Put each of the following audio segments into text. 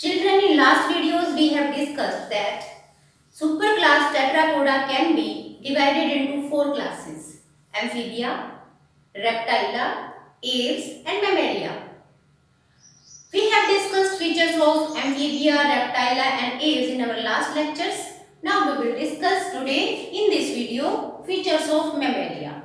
Children, in last videos we have discussed that superclass Tetrapoda can be divided into four classes: Amphibia, Reptilia, Aves and Mammalia. We have discussed features of Amphibia, Reptilia and Aves in our last lectures. Now we will discuss today in this video features of Mammalia.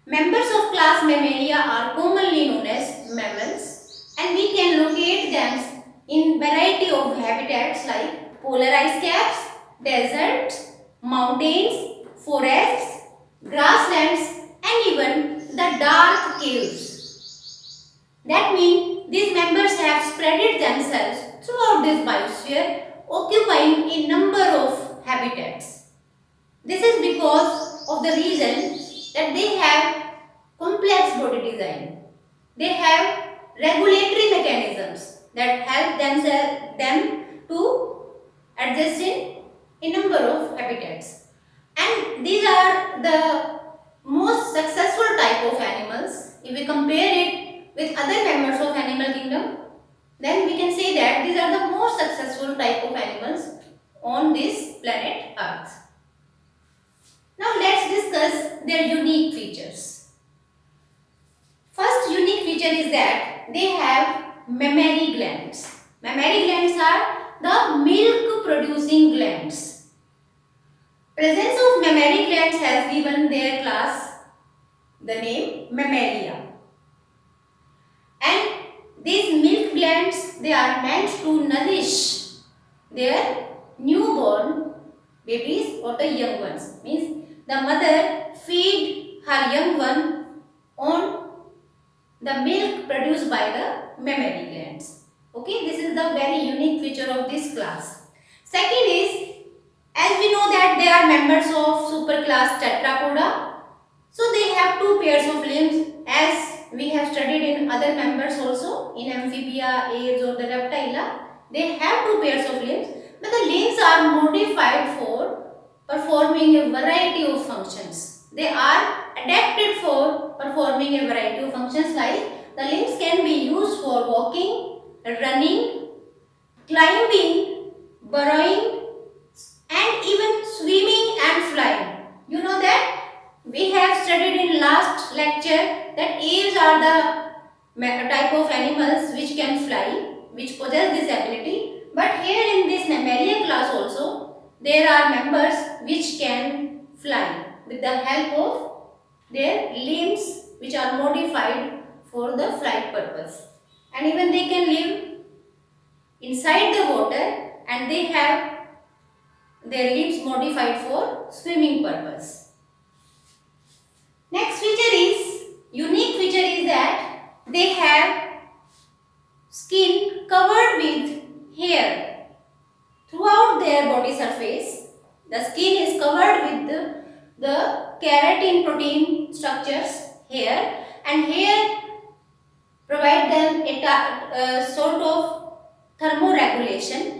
Members of class Mammalia are commonly known as mammals, and we can locate them in variety of habitats like polar ice caps, deserts, mountains, forests, grasslands and even the dark caves. That means these members have spread themselves throughout this biosphere, occupying a number of habitats. This is because of the reason that they have complex body design. They have regulatory mechanisms that help them to adjust in a number of habitats. And these are the most successful type of animals. If we compare it with other members of animal kingdom, then we can say that these are the most successful type of animals on this planet Earth. Now let's discuss their unique features. First unique feature is that they have mammary glands. Mammary glands are the milk producing glands. Presence of mammary glands has given their class the name Mammalia. And these milk glands, they are meant to nourish their newborn babies or the young ones. Means the mother feed her young one on the milk produced by the mammary glands. Okay, this is the very unique feature of this class. Second is, as we know that they are members of superclass Tetrapoda, so they have two pairs of limbs, as we have studied in other members also, in Amphibia, Aves or the Reptilia. They have two pairs of limbs, but the limbs are modified for performing a variety of functions. They are adapted for performing a variety of functions, like the limbs can be used for walking, running, climbing, burrowing and even swimming and flying. You know that we have studied in last lecture that aves are the type of animals which can fly, which possess this ability. But here in this Mammalia class also, there are members which can fly with the help of their limbs which are modified for the flight purpose. And even they can live inside the water and they have their limbs modified for swimming purpose. Next unique feature is that they have skin covered with hair throughout their body surface. The skin is covered with the keratin protein structures here, and hair provide them a sort of thermoregulation.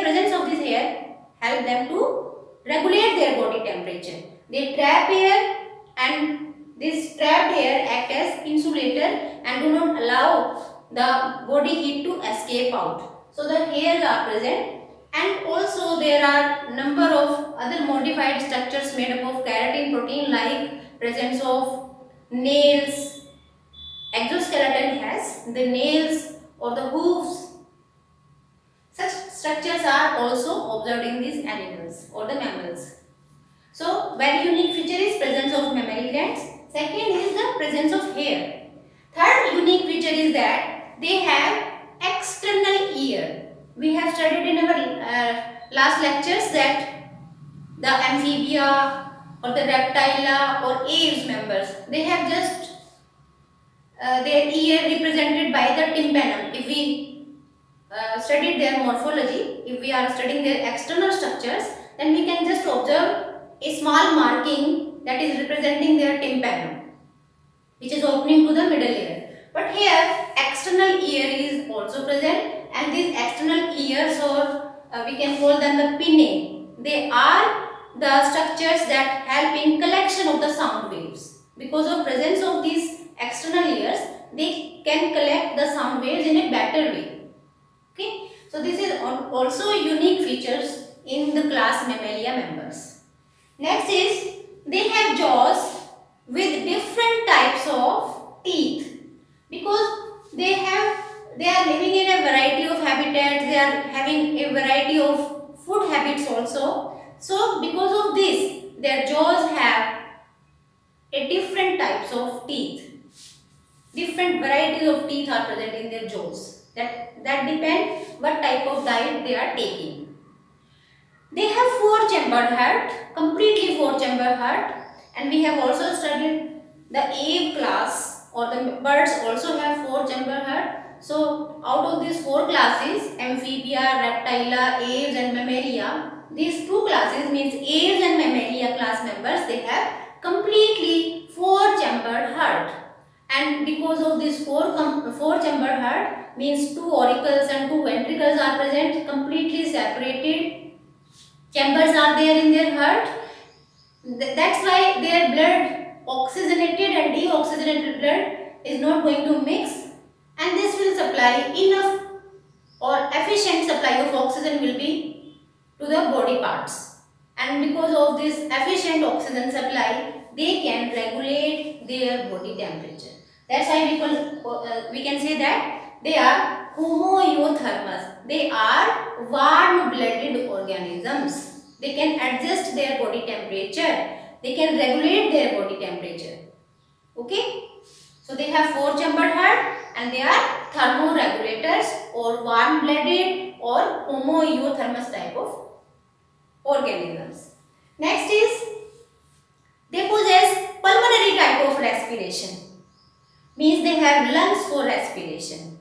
Presence of this hair help them to regulate their body temperature. They trap air, and this trapped air act as insulator and do not allow the body heat to escape out. So the hairs are present, and also there are number of other modified structures made up of keratin protein, like presence of nails. Exoskeleton has the nails or the hooves. Such structures are also observed in these animals or the mammals. So, very unique feature is presence of mammary glands. Second is the presence of hair. Third unique feature is that they have external ear. We have studied in our last lectures that the Amphibia or the Reptilia or Aves members, they have just their ear represented by the tympanum. If we studied their morphology, if we are studying their external structures, then we can just observe a small marking that is representing their tympanum, which is opening to the middle ear. But here external ear is also present, and these external ears, or we can call them the pinnae, they are the structures that help in collection of the sound waves. Because of presence of these external ears, they can collect the sound waves in a better way. also unique features in the class Mammalia members. Next is they have jaws with different types of teeth, because they are living in a variety of habitats, they are having a variety of food habits also. So because of this, their jaws have a different types of teeth. Different varieties of teeth are present in their jaws. That depends what type of diet they are taking. They have four-chambered heart, completely four-chambered heart, and we have also studied the ape class, or the birds also have four-chambered heart. So out of these four classes, Amphibia, Reptilia, Aves and Mammalia, these two classes means Aves and Mammalia class members, they have completely four-chambered heart. And because of this four-chambered heart means two auricles and two ventricles are present, completely separated chambers are there in their heart. That's why their blood, oxygenated and deoxygenated blood, is not going to mix, and this will supply enough or efficient supply of oxygen will be to the body parts. And because of this efficient oxygen supply, they can regulate their body temperature. That's why we can say that they are homoeothermous. They are warm-blooded organisms. They can adjust their body temperature. They can regulate their body temperature. Okay? So they have four-chambered heart and they are thermoregulators or warm-blooded or homoeothermous type of organisms. Next is they possess pulmonary type of respiration. Means they have lungs for respiration.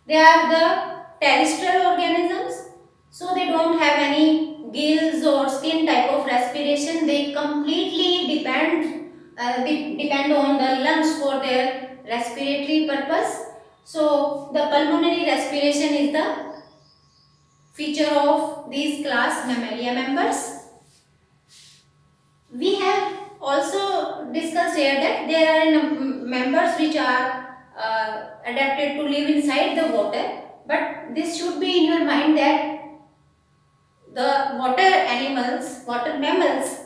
They are the terrestrial organisms, so they don't have any gills or skin type of respiration. They completely depend on the lungs for their respiratory purpose. So the pulmonary respiration is the feature of these class Mammalia members. We have also discussed here that there are members which are adapted to live inside the water, but this should be in your mind that the water animals, water mammals,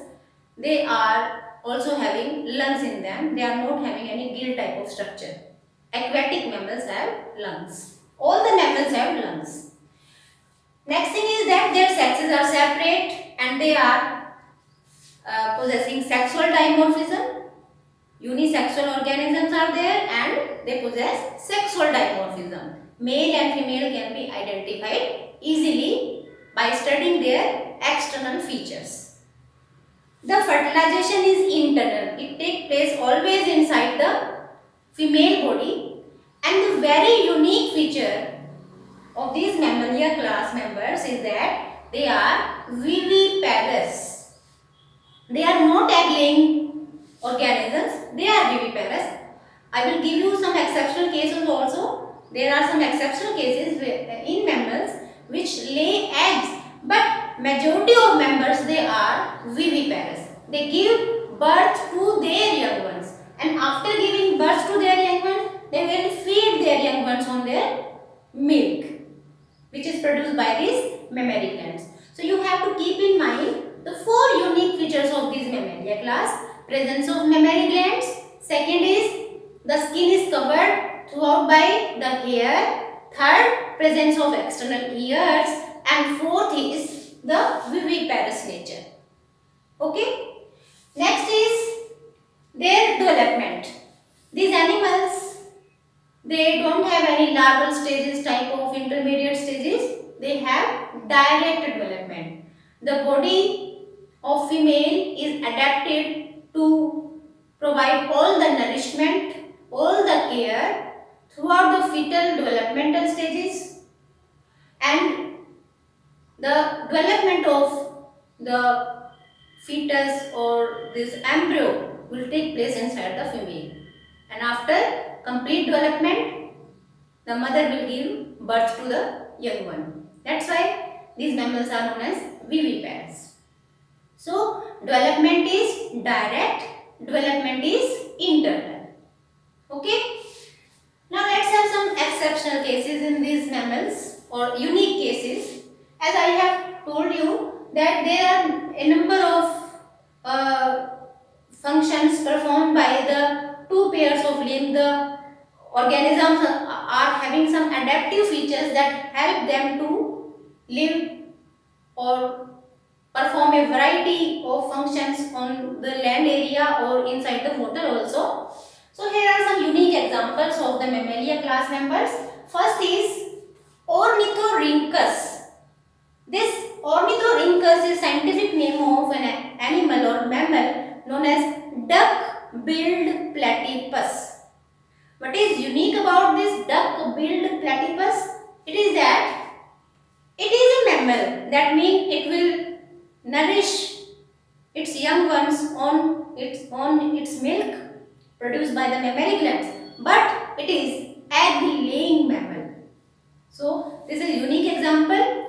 they are also having lungs in them. They are not having any gill type of structure. Aquatic mammals have lungs. All the mammals have lungs. Next thing is that their sexes are separate and they are possessing sexual dimorphism. Unisexual organisms are there and they possess sexual dimorphism. Male and female can be identified easily by studying their external features. The fertilization is internal. It takes place always inside the female body, and the very unique feature of these Mammalia class members is that they are viviparous. They are not egg-laying organisms, they are viviparous. I will give you some exceptional cases also. There are some exceptional cases in mammals which lay eggs, but majority of members they are viviparous. They give birth to their young ones, and after giving birth to their young ones, they will feed their young ones on their milk, which is produced by these mammary glands. So you have to keep in mind the four unique features of these Mammalia class. Presence of mammary glands. Second is the skin is covered throughout by the hair. Third, presence of external ears. And fourth is the viviparous nature. Okay. Next is their development. These animals, they don't have any larval stages type of intermediate stages. They have direct development. The body of female is adapted to provide all the nourishment, all the care throughout the fetal developmental stages, and the development of the fetus or this embryo will take place inside the female, and after complete development the mother will give birth to the young one. That's why these mammals are known as viviparous. So development is direct, development is internal. Okay. Now let's have some exceptional cases in these mammals or unique cases. as I have told you that there are a number of functions performed by the two pairs of limbs. The organisms are having some adaptive features that help them to live or perform a variety of functions on the land area or inside the water also. So here are some unique examples of the Mammalia class members. First is Ornithorhynchus. This Ornithorhynchus is scientific name of an animal or mammal known as duck-billed platypus. What is unique about this duck-billed platypus? It is that it is a mammal. That means it will nourish its young ones on its milk produced by the mammary glands. But it is egg-laying mammal. So this is a unique example.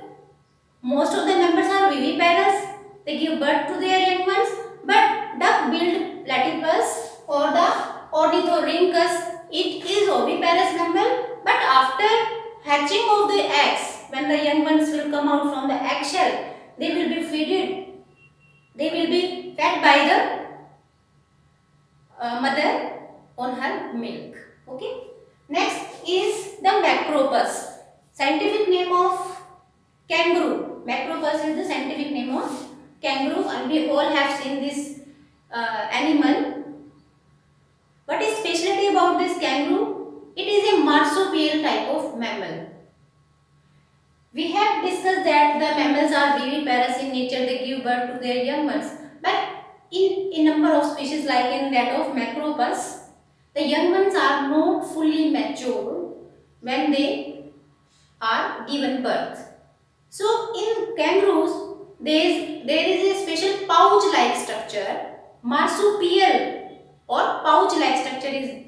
Most of the members are viviparous. They give birth to their young ones. But duck-billed platypus or the Ornithorhynchus, it is oviparous mammal. But after hatching of the eggs, when the young ones will come out from the eggshell, they will be fed. They will be fed by the mother on her milk. Okay. Next is the Macropus. Scientific name of kangaroo. Macropus is the scientific name of kangaroo, and we all have seen this animal. What is specialty about this kangaroo? It is a marsupial type of mammal. We have discussed that the mammals are viviparous in nature, they give birth to their young ones. But in a number of species like in that of Macropus, the young ones are not fully mature when they are given birth. So in kangaroos, there is a special pouch-like structure, marsupial or pouch-like structure is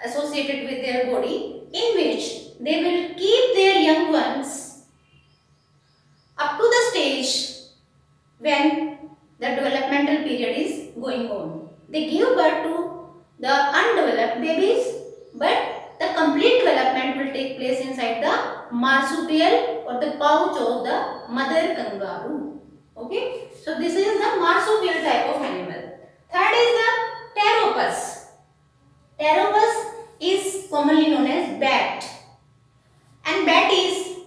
associated with their body, in which they will keep their young ones up to the stage when the developmental period is going on. They give birth to the undeveloped babies, but the complete development will take place inside the marsupial or the pouch of the mother kangaroo. Okay, so this is the marsupial type of animal. Third is the pteropus. Pteropus is commonly known as bat, and bat is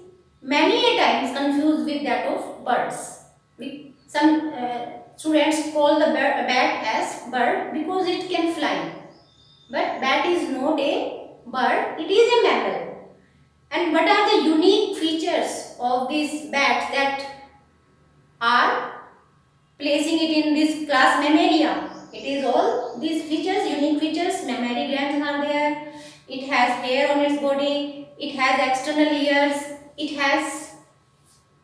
many a times confused with that of birds. Some students call the bat as bird because it can fly, but bat is not a bird, it is a mammal. And what are the unique features of this bat that are placing it in this class Mammalia? It is all these features, unique features. Mammary glands are there. It has hair on its body. It has external ears. It has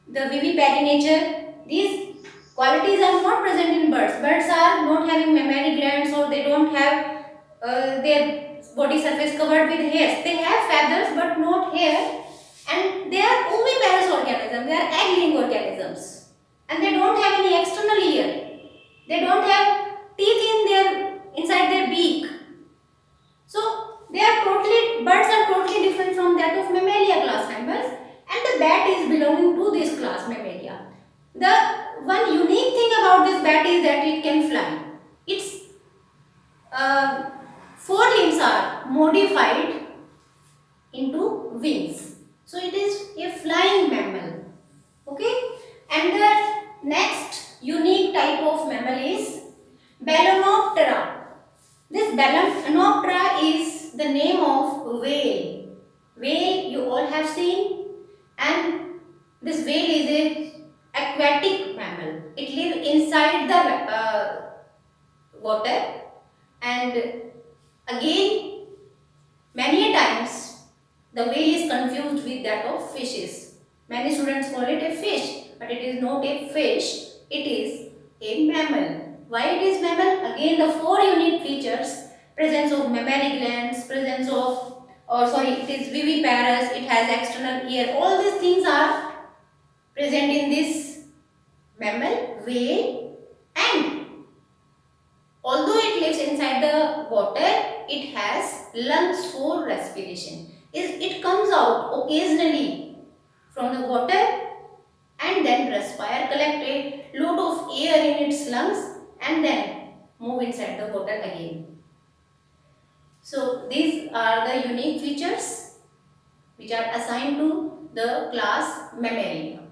the vivipary nature. These qualities are not present in birds. Birds are not having mammary glands, or they don't have their body surface covered with hairs. They have feathers but not hair, and they are oviparous organisms. They are egg-laying organisms, and they don't have any external ear. They don't have teeth inside their beak. So birds are totally different from that of Mammalia class members, and the bat is belonging to this class Mammalia. The one unique thing about this bat is that it can fly. Its forelimbs are modified into wings. So it is a flying mammal. Okay? And the next unique type of mammal is Balænoptera. This Balænoptera is the name of whale. Whale you all have seen, and this whale is a aquatic mammal. It lives inside the water, and again many times the whale is confused with that of fishes. Many students call it a fish, but it is not a fish, it is a mammal. Why it is mammal? Again the four unique features: presence of mammary glands, presence of it is viviparous, it has external ear. All these things are present in this mammal, whale, and although it lives inside the water, it has lungs for respiration. It comes out occasionally from the water and then respire, collect a lot of air in its lungs and then move inside the water again. So these are the unique features which are assigned to the class Mammalia.